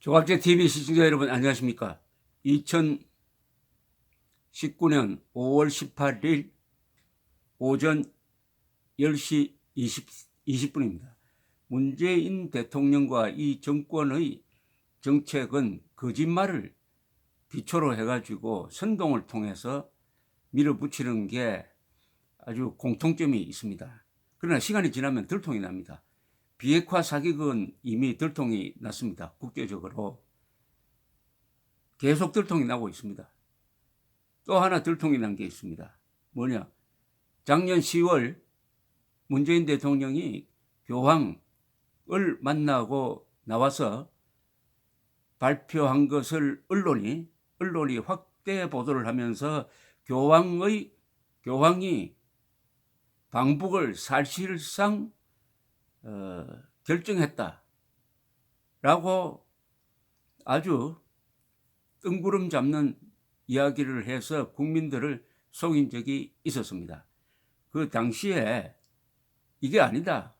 조갑제 TV 시청자 여러분 안녕하십니까? 2019년 5월 18일 오전 10시 20분입니다. 문재인 대통령과 이 정권의 정책은 거짓말을 기초로 해가지고 선동을 통해서 밀어붙이는 게 아주 공통점이 있습니다. 그러나 시간이 지나면 들통이 납니다. 비핵화 사격은 이미 들통이 났습니다. 국제적으로 계속 들통이 나고 있습니다. 또 하나 들통이 난 게 있습니다. 뭐냐? 작년 10월 문재인 대통령이 교황을 만나고 나와서 발표한 것을 언론이 확대 보도를 하면서 교황이 방북을 사실상 결정했다라고 아주 뜬구름 잡는 이야기를 해서 국민들을 속인 적이 있었습니다. 그 당시에 이게 아니다.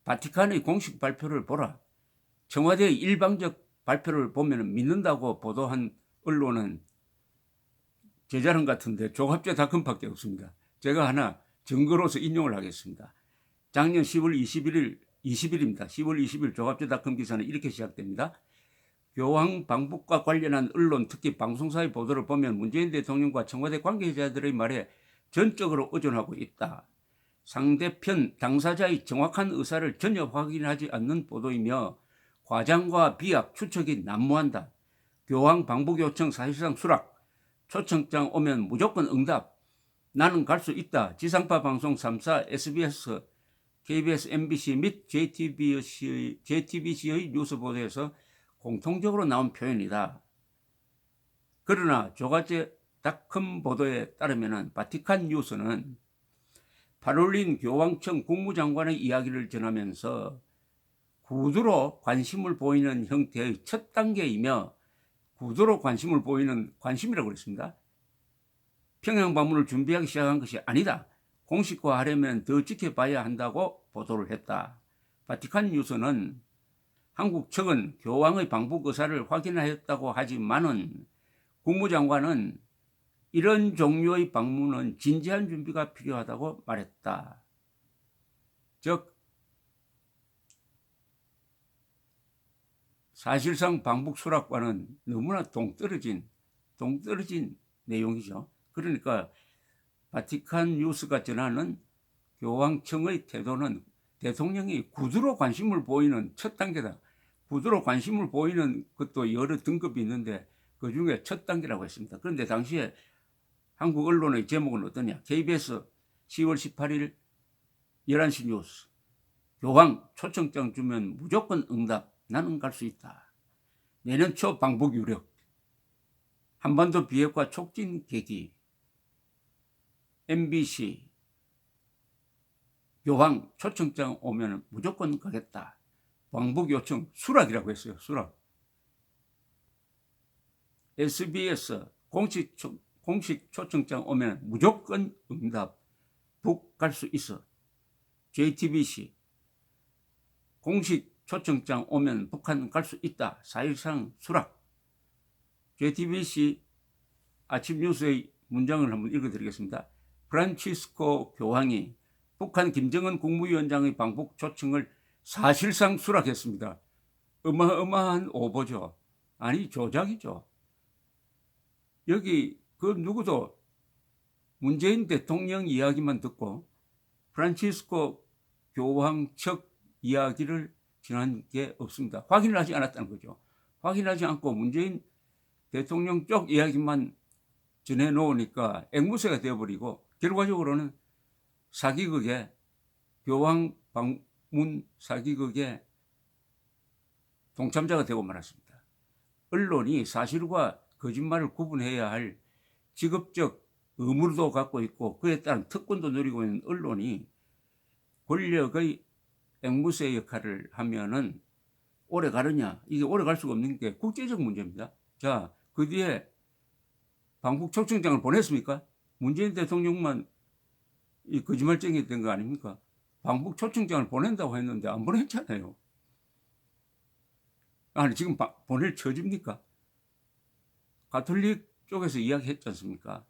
바티칸의 공식 발표를 보라. 청와대의 일방적 발표를 보면 믿는다고 보도한 언론은 제자랑 같은데 조갑제닷컴밖에 없습니다. 제가 하나 증거로서 인용을 하겠습니다. 작년 10월 20일입니다. 10월 20일 조갑제닷컴 기사는 이렇게 시작됩니다. 교황 방북과 관련한 언론, 특히 방송사의 보도를 보면 문재인 대통령과 청와대 관계자들의 말에 전적으로 의존하고 있다. 상대편 당사자의 정확한 의사를 전혀 확인하지 않는 보도이며 과장과 비약, 추측이 난무한다. 교황 방북 요청 사실상 수락. 초청장 오면 무조건 응답. 나는 갈 수 있다. 지상파 방송 3사, SBS, KBS, MBC 및 JTBC의 뉴스 보도에서 공통적으로 나온 표현이다. 그러나 조갑제닷컴 보도에 따르면 바티칸 뉴스는 파롤린 교황청 국무장관의 이야기를 전하면서 구두로 관심을 보이는 형태의 첫 단계이며 구두로 관심을 보이는 관심이라고 그랬습니다. 평양 방문을 준비하기 시작한 것이 아니다. 공식화하려면 더 지켜봐야 한다고 보도를 했다. 바티칸 뉴스는 한국 측은 교황의 방북 의사를 확인하였다고 하지만은 국무장관은 이런 종류의 방문은 진지한 준비가 필요하다고 말했다. 즉 사실상 방북 수락과는 너무나 동떨어진 내용이죠. 그러니까 바티칸 뉴스가 전하는 교황청의 태도는 대통령이 구두로 관심을 보이는 첫 단계다. 구두로 관심을 보이는 것도 여러 등급이 있는데 그 중에 첫 단계라고 했습니다. 그런데 당시에 한국 언론의 제목은 어떠냐? KBS 10월 18일 11시 뉴스. 교황 초청장 주면 무조건 응답. 나는 갈 수 있다. 내년 초 방북 유력. 한반도 비핵화 촉진 계기. MBC 교황 초청장 오면 무조건 가겠다. 방북 요청 수락이라고 했어요. 수락. SBS 공식 초청장 오면 무조건 응답. 북 갈 수 있어. JTBC 공식 초청장 오면 북한 갈 수 있다. 사실상 수락. JTBC 아침 뉴스의 문장을 한번 읽어드리겠습니다. 프란치스코 교황이 북한 김정은 국무위원장의 방북 초청을 사실상 수락했습니다. 어마어마한 오보죠. 아니 조작이죠. 여기 그 누구도 문재인 대통령 이야기만 듣고 프란치스코 교황 측 이야기를 전한 게 없습니다. 확인을 하지 않았다는 거죠. 확인하지 않고 문재인 대통령 쪽 이야기만 전해놓으니까 앵무새가 되어버리고 결과적으로는 사기극에 교황 방문 사기극에 동참자가 되고 말았습니다. 언론이 사실과 거짓말을 구분해야 할 직업적 의무도 갖고 있고 그에 따른 특권도 누리고 있는 언론이 권력의 앵무새 역할을 하면은 오래 가느냐? 이게 오래 갈 수가 없는 게 국제적 문제입니다. 자, 그 뒤에 방북 초청장을 보냈습니까? 문재인 대통령만 이 거짓말쟁이 된 거 아닙니까? 방북 초청장을 보낸다고 했는데 안 보냈잖아요. 아니 지금 보낼 처지입니까? 가톨릭 쪽에서 이야기했지 않습니까?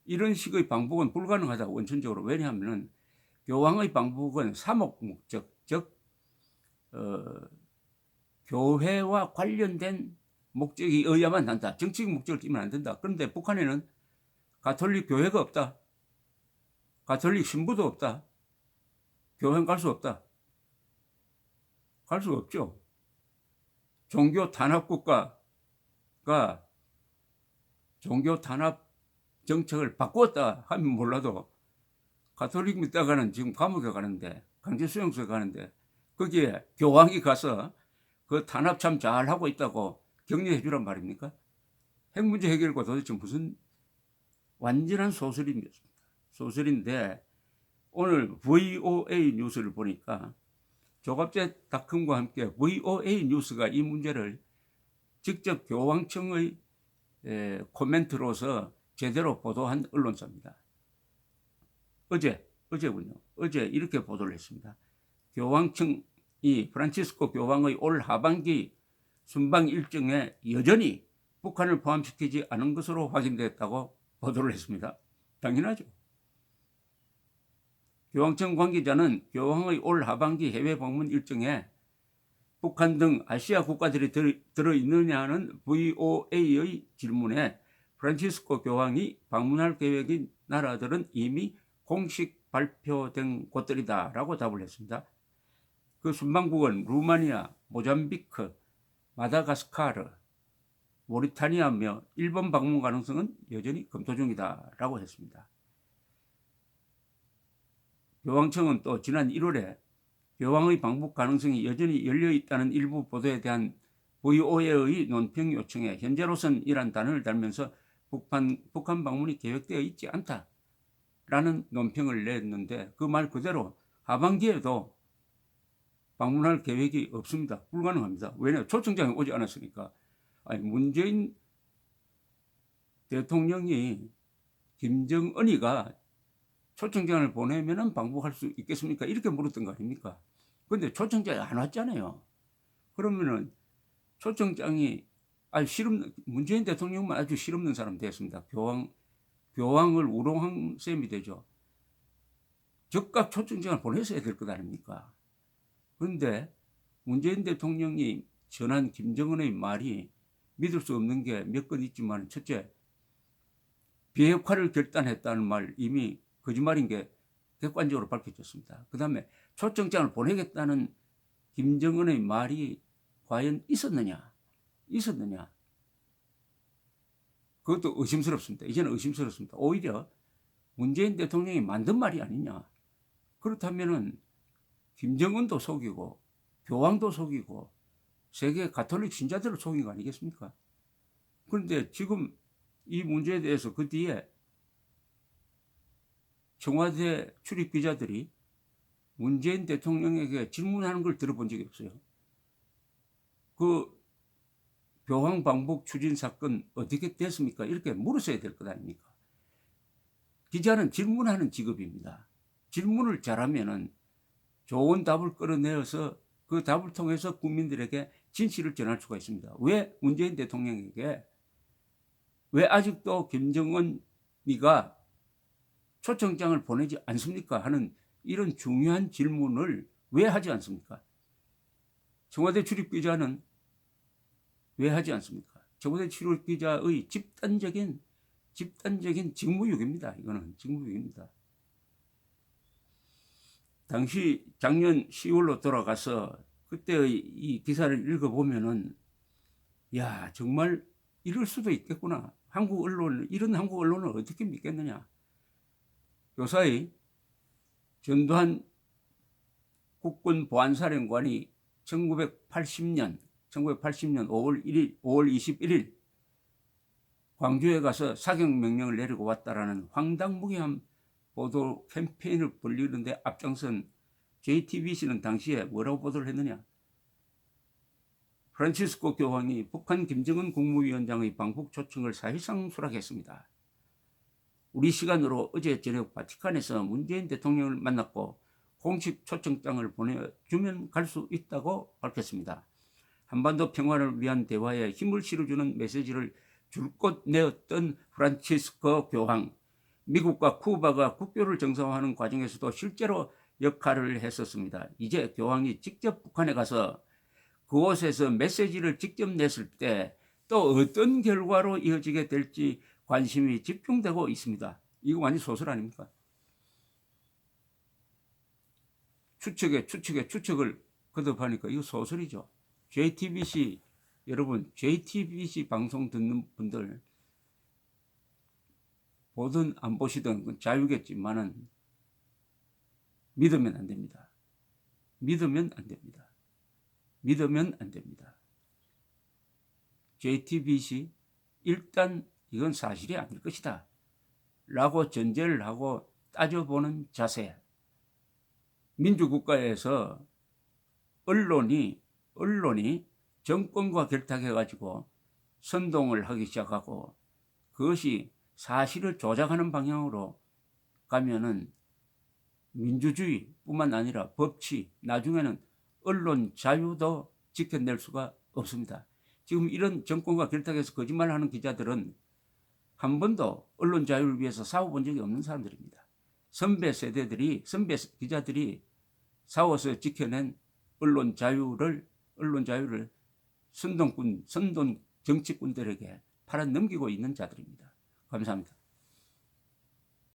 이런 식의 방북은 불가능하다 원천적으로. 왜냐하면 교황의 방북은 사목 목적, 즉 교회와 관련된 목적이 어야만 한다. 정치적 목적을 띠면 안 된다. 그런데 북한에는 가톨릭 교회가 없다. 가톨릭 신부도 없다. 교회 갈 수 없다. 갈 수가 없죠. 종교 탄압 국가가 종교 탄압 정책을 바꾸었다 하면 몰라도 가톨릭 믿다가는 지금 감옥에 가는데, 강제수용소에 가는데, 거기에 교황이 가서 그 탄압 참 잘하고 있다고 격려해 주란 말입니까? 핵 문제 해결과 도대체 무슨 완전한 소설입니다. 소설인데 오늘 VOA 뉴스를 보니까 조갑제닷컴과 함께 VOA 뉴스가 이 문제를 직접 교황청의 코멘트로서 제대로 보도한 언론사입니다. 어제군요. 어제 이렇게 보도를 했습니다. 교황청이 프란치스코 교황의 올 하반기 순방 일정에 여전히 북한을 포함시키지 않은 것으로 확인됐다고 보도를 했습니다. 당연하죠. 교황청 관계자는 교황의 올 하반기 해외 방문 일정에 북한 등 아시아 국가들이 들어있느냐는 VOA의 질문에 프란치스코 교황이 방문할 계획인 나라들은 이미 공식 발표된 곳들이다라고 답을 했습니다. 그 순방국은 루마니아, 모잠비크, 마다가스카르, 모리타니아며 일본 방문 가능성은 여전히 검토 중이다라고 했습니다. 교황청은 또 지난 1월에 교황의 방북 가능성이 여전히 열려 있다는 일부 보도에 대한 VOA의 논평 요청에 현재로선 이란 단어를 달면서 북한 방문이 계획되어 있지 않다라는 논평을 냈는데 그 말 그대로 하반기에도 방문할 계획이 없습니다. 불가능합니다. 왜냐하면 초청장이 오지 않았으니까. 아니, 문재인 대통령이 김정은이가 초청장을 보내면 방북할 수 있겠습니까? 이렇게 물었던 거 아닙니까? 그런데 초청장이 안 왔잖아요. 그러면은 초청장이 문재인 대통령만 아주 실없는 사람 됐습니다. 교황을 우롱한 셈이 되죠. 즉각 초청장을 보냈어야 될 것 아닙니까? 그런데 문재인 대통령이 전한 김정은의 말이 믿을 수 없는 게 몇 건 있지만, 첫째, 비핵화를 결단했다는 말 이미 거짓말인 게 객관적으로 밝혀졌습니다. 그 다음에 초청장을 보내겠다는 김정은의 말이 과연 있었느냐? 그것도 의심스럽습니다. 이제는 의심스럽습니다. 오히려 문재인 대통령이 만든 말이 아니냐? 그렇다면은 김정은도 속이고 교황도 속이고 세계 가톨릭 신자들을 속인 거 아니겠습니까? 그런데 지금 이 문제에 대해서 그 뒤에 청와대 출입 기자들이 문재인 대통령에게 질문하는 걸 들어본 적이 없어요. 그 교황 방북 추진 사건 어떻게 됐습니까? 이렇게 물었어야 될 것 아닙니까? 기자는 질문하는 직업입니다. 질문을 잘하면은 좋은 답을 끌어내어서 그 답을 통해서 국민들에게 진실을 전할 수가 있습니다. 왜 문재인 대통령에게 왜 아직도 김정은이가 초청장을 보내지 않습니까? 하는 이런 중요한 질문을 왜 하지 않습니까? 청와대 출입기자는 왜 하지 않습니까? 청와대 출입기자의 집단적인 직무유기입니다. 이거는 직무유기입니다. 당시 작년 10월로 돌아가서 그때의 이 기사를 읽어보면은 야, 정말 이럴 수도 있겠구나. 이런 한국 언론을 어떻게 믿겠느냐. 요사이 전두환 국군 보안사령관이 1980년 5월 21일 광주에 가서 사격 명령을 내리고 왔다라는 황당무계한 보도 캠페인을 벌이는데 앞장선 JTBC는 당시에 뭐라고 보도를 했느냐. 프란치스코 교황이 북한 김정은 국무위원장의 방북 초청을 사실상 수락했습니다. 우리 시간으로 어제 저녁 바티칸에서 문재인 대통령을 만났고 공식 초청장을 보내주면 갈 수 있다고 밝혔습니다. 한반도 평화를 위한 대화에 힘을 실어주는 메시지를 줄곧 내었던 프란치스코 교황, 미국과 쿠바가 국교를 정상화하는 과정에서도 실제로 역할을 했었습니다. 이제 교황이 직접 북한에 가서 그곳에서 메시지를 직접 냈을 때 또 어떤 결과로 이어지게 될지 관심이 집중되고 있습니다. 이거 완전 소설 아닙니까? 추측에 추측을 거듭하니까 이거 소설이죠. JTBC 여러분, JTBC 방송 듣는 분들 보든 안 보시든 그건 자유겠지만은 믿으면 안 됩니다. 믿으면 안 됩니다. 믿으면 안 됩니다. JTBC 일단 이건 사실이 아닐 것이다 라고 전제를 하고 따져보는 자세. 민주국가에서 언론이 정권과 결탁해가지고 선동을 하기 시작하고 그것이 사실을 조작하는 방향으로 가면은 민주주의뿐만 아니라 법치, 나중에는 언론 자유도 지켜낼 수가 없습니다. 지금 이런 정권과 결탁해서 거짓말하는 기자들은 한 번도 언론 자유를 위해서 싸워본 적이 없는 사람들입니다. 선배 기자들이 싸워서 지켜낸 언론 자유를 선동 정치꾼들에게 팔아넘기고 있는 자들입니다. 감사합니다.